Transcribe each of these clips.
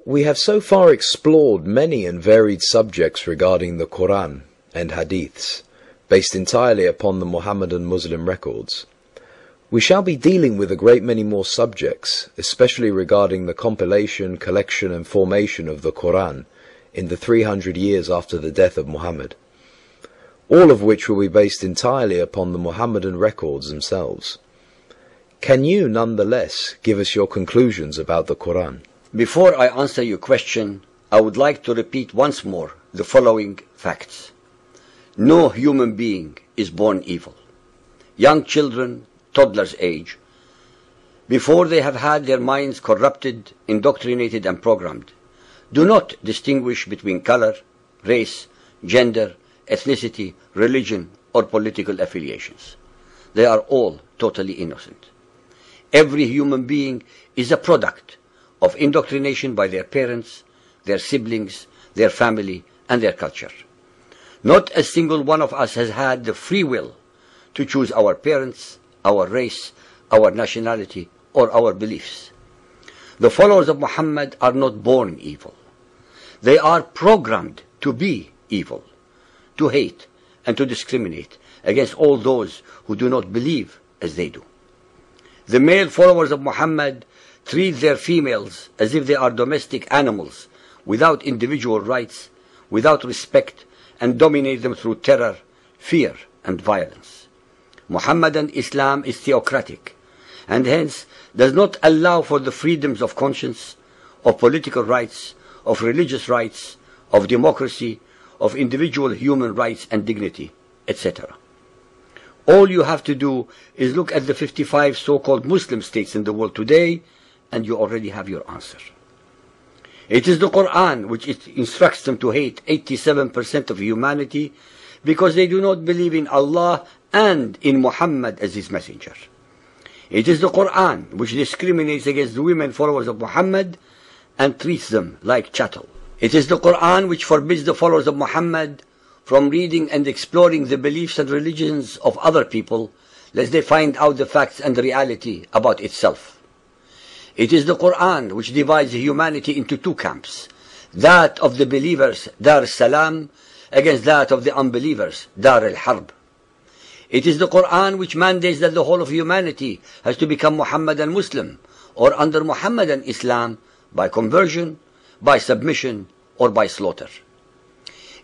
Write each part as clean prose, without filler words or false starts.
We have so far explored many and varied subjects regarding the Quran and Hadiths, based entirely upon the Mohammedan Muslim records. We shall be dealing with a great many more subjects, especially regarding the compilation, collection and formation of the Quran in the 300 years after the death of Muhammad, all of which will be based entirely upon the Mohammedan records themselves. Can you, nonetheless, give us your conclusions about the Quran? Before I answer your question, I would like to repeat once more the following facts. No human being is born evil. Young children, toddlers' age, before they have had their minds corrupted, indoctrinated and programmed, do not distinguish between color, race, gender, ethnicity, religion or political affiliations. They are all totally innocent. Every human being is a product of indoctrination by their parents, their siblings, their family, and their culture. Not a single one of us has had the free will to choose our parents, our race, our nationality, or our beliefs. The followers of Muhammad are not born evil. They are programmed to be evil, to hate, and to discriminate against all those who do not believe as they do. The male followers of Muhammad treat their females as if they are domestic animals, without individual rights, without respect, and dominate them through terror, fear, and violence. Muhammadan Islam is theocratic, and hence does not allow for the freedoms of conscience, of political rights, of religious rights, of democracy, of individual human rights and dignity, etc. All you have to do is look at the 55 so-called Muslim states in the world today, and you already have your answer. It is the Quran which instructs them to hate 87% of humanity because they do not believe in Allah and in Muhammad as his messenger. It is the Quran which discriminates against the women followers of Muhammad and treats them like chattel. It is the Quran which forbids the followers of Muhammad from reading and exploring the beliefs and religions of other people lest they find out the facts and the reality about itself. It is the Quran which divides humanity into two camps, that of the believers, Dar al-Salam, against that of the unbelievers, Dar al-Harb. It is the Quran which mandates that the whole of humanity has to become Muhammadan Muslim, or under Muhammadan Islam, by conversion, by submission, or by slaughter.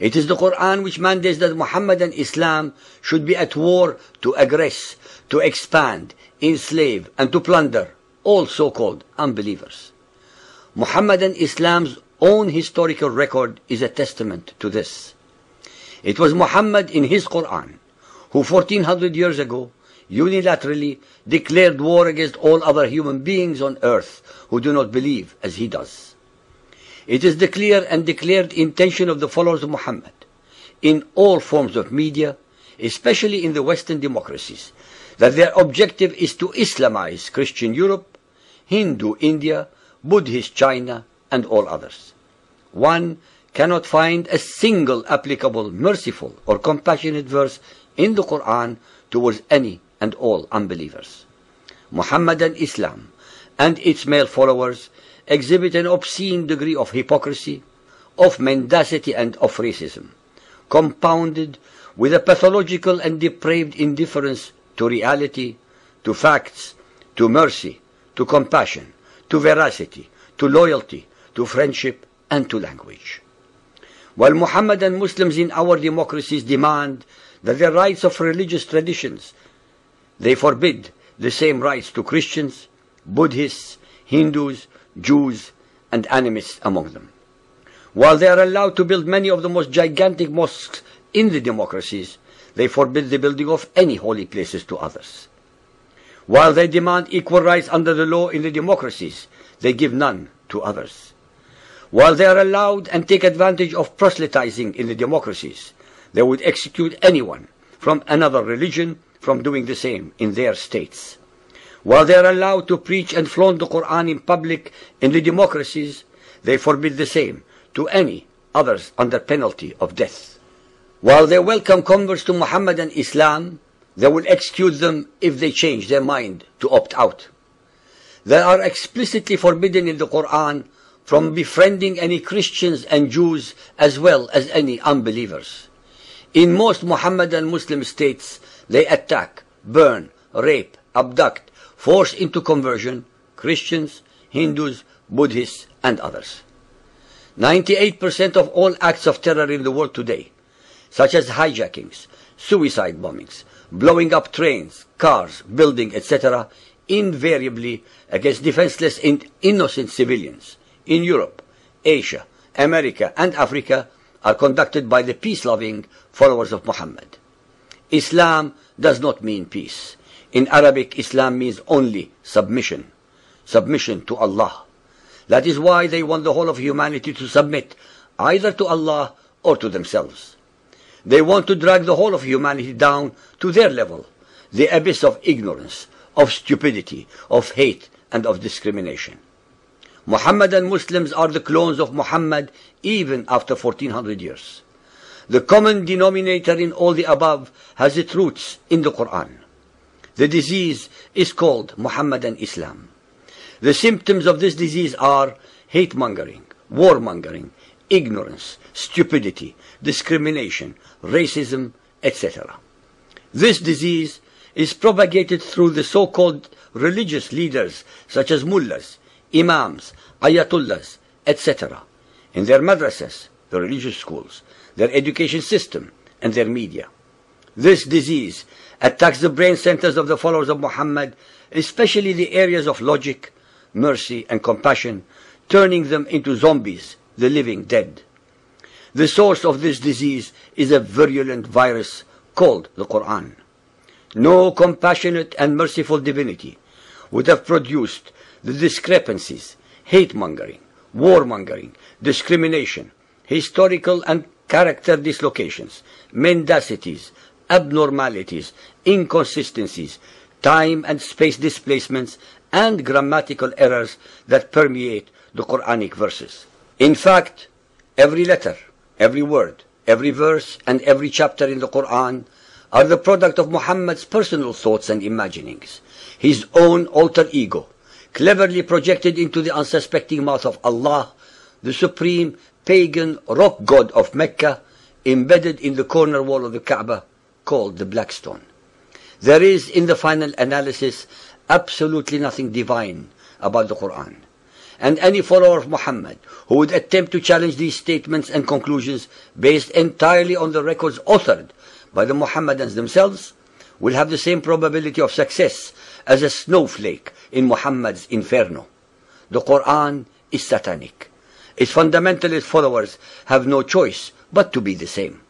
It is the Quran which mandates that Muhammadan Islam should be at war to aggress, to expand, enslave, and to plunder all so-called unbelievers. Muhammadan Islam's own historical record is a testament to this. It was Muhammad in his Quran who 1400 years ago unilaterally declared war against all other human beings on earth who do not believe as he does. It is the clear and declared intention of the followers of Muhammad in all forms of media, especially in the Western democracies, that their objective is to Islamize Christian Europe, Hindu India, Buddhist China, and all others. One cannot find a single applicable, merciful, or compassionate verse in the Quran towards any and all unbelievers. Muhammadan Islam and its male followers exhibit an obscene degree of hypocrisy, of mendacity, and of racism, compounded with a pathological and depraved indifference to reality, to facts, to mercy, to compassion, to veracity, to loyalty, to friendship, and to language. While Muhammadan Muslims in our democracies demand that the rights of religious traditions, they forbid the same rights to Christians, Buddhists, Hindus, Jews, and animists among them. While they are allowed to build many of the most gigantic mosques in the democracies, they forbid the building of any holy places to others. While they demand equal rights under the law in the democracies, they give none to others. While they are allowed and take advantage of proselytizing in the democracies, they would execute anyone from another religion from doing the same in their states. While they are allowed to preach and flaunt the Quran in public in the democracies, they forbid the same to any others under penalty of death. While they welcome converts to Muhammadan Islam, they will execute them if they change their mind to opt out. They are explicitly forbidden in the Quran from befriending any Christians and Jews as well as any unbelievers. In most Mohammedan Muslim states, they attack, burn, rape, abduct, force into conversion Christians, Hindus, Buddhists, and others. 98% of all acts of terror in the world today, such as hijackings, suicide bombings, blowing up trains, cars, buildings, etc., invariably against defenseless and innocent civilians in Europe, Asia, America, and Africa are conducted by the peace-loving followers of Muhammad. Islam does not mean peace. In Arabic, Islam means only submission. Submission to Allah. That is why they want the whole of humanity to submit either to Allah or to themselves. They want to drag the whole of humanity down to their level, the abyss of ignorance, of stupidity, of hate, and of discrimination. Muhammadan Muslims are the clones of Muhammad even after 1400 years. The common denominator in all the above has its roots in the Quran. The disease is called Muhammadan Islam. The symptoms of this disease are hate-mongering, war-mongering, ignorance, stupidity, discrimination, racism, etc. This disease is propagated through the so-called religious leaders such as mullahs, imams, ayatollahs, etc. in their madrasas, the religious schools, their education system, and their media. This disease attacks the brain centers of the followers of Muhammad, especially the areas of logic, mercy, and compassion, turning them into zombies, the living dead. The source of this disease is a virulent virus called the Quran. No compassionate and merciful divinity would have produced the discrepancies, hate-mongering, war-mongering, discrimination, historical and character dislocations, mendacities, abnormalities, inconsistencies, time and space displacements, and grammatical errors that permeate the Quranic verses. In fact, every letter, every word, every verse, and every chapter in the Quran are the product of Muhammad's personal thoughts and imaginings, his own alter ego, cleverly projected into the unsuspecting mouth of Allah, the supreme pagan rock god of Mecca, embedded in the corner wall of the Kaaba, called the Black Stone. There is, in the final analysis, absolutely nothing divine about the Quran. And any follower of Muhammad who would attempt to challenge these statements and conclusions based entirely on the records authored by the Muhammadans themselves will have the same probability of success as a snowflake in Muhammad's inferno. The Quran is satanic. Its fundamentalist followers have no choice but to be the same.